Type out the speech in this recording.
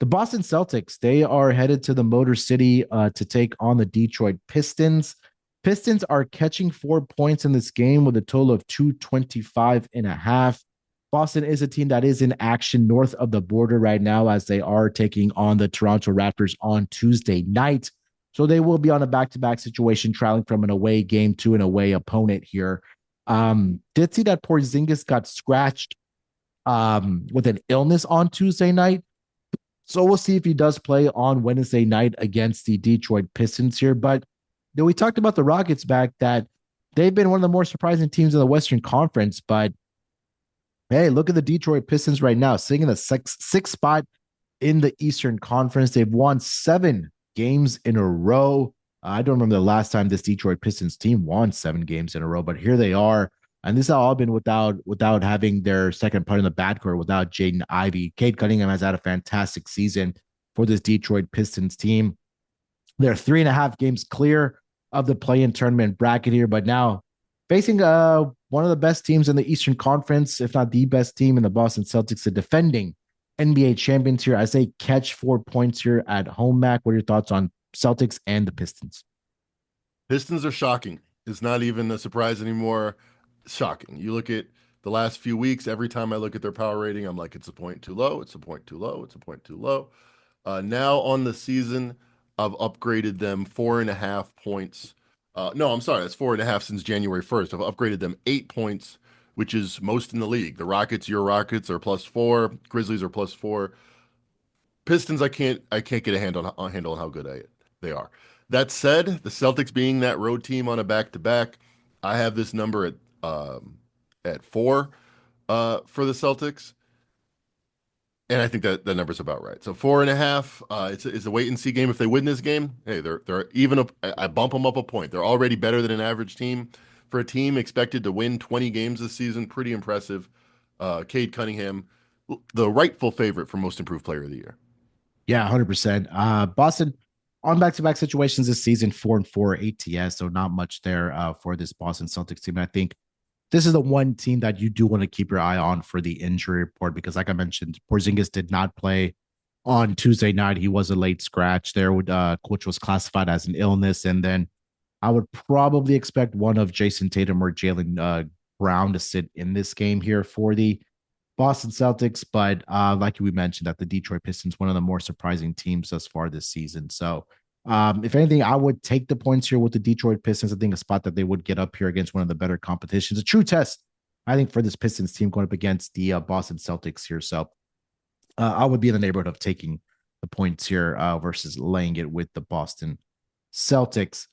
The Boston Celtics, they are headed to the Motor City to take on the Detroit Pistons. Pistons are catching 4 points in this game with a total of 225 and a half. Boston is a team that is in action north of the border right now as they are taking on the Toronto Raptors on Tuesday night. So they will be on a back-to-back situation, traveling from an away game to an away opponent here. Did see that Porzingis got scratched with an illness on Tuesday night. So we'll see if he does play on Wednesday night against the Detroit Pistons here. But we talked about the Rockets back that they've been one of the more surprising teams in the Western Conference. But hey, look at the Detroit Pistons right now, sitting in the sixth spot in the Eastern Conference. They've won 7 games in a row. I don't remember the last time this Detroit Pistons team won 7 games in a row, but here they are. And this has all been without having their second part in the backcourt, without Jaden Ivey. Cade Cunningham has had a fantastic season for this Detroit Pistons team. They're 3.5 games clear of the play-in tournament bracket here, but now facing one of the best teams in the Eastern Conference, if not the best team in the Boston Celtics, the defending NBA champions here as they catch 4 points here at home. Mac, what are your thoughts on Celtics and the Pistons? Pistons are shocking. It's not even a surprise anymore. Shocking. You look at the last few weeks, every time I look at their power rating, I'm like, it's a point too low, it's a point too low, it's a point too low. Now on the season, I've upgraded them 4.5 points. No, I'm sorry, that's 4.5 since January 1st. I've upgraded them 8 points, which is most in the league. The Rockets, your Rockets are +4, Grizzlies are +4. Pistons, I can't get a handle on how good they are. That said, the Celtics being that road team on a back-to-back, I have this number at 4 for the Celtics, and I think that number's about right. So 4.5. It's a wait and see game. If they win this game, hey, they're even up. I bump them up a point. They're already better than an average team for a team expected to win 20 games this season. Pretty impressive. Cade Cunningham, the rightful favorite for most improved player of the year. Yeah, 100%. Boston on back-to-back situations this season, 4-4 ATS, so not much there for this Boston Celtics team. And I think this is the one team that you do want to keep your eye on for the injury report because, like I mentioned, Porzingis did not play on Tuesday night. He was a late scratch there, which was classified as an illness. And then I would probably expect one of Jason Tatum or Jaylen Brown to sit in this game here for the Boston Celtics. But like we mentioned, that the Detroit Pistons, one of the more surprising teams thus far this season. So if anything, I would take the points here with the Detroit Pistons. I think a spot that they would get up here against one of the better competitions. A true test, I think, for this Pistons team going up against the Boston Celtics here. So I would be in the neighborhood of taking the points here versus laying it with the Boston Celtics.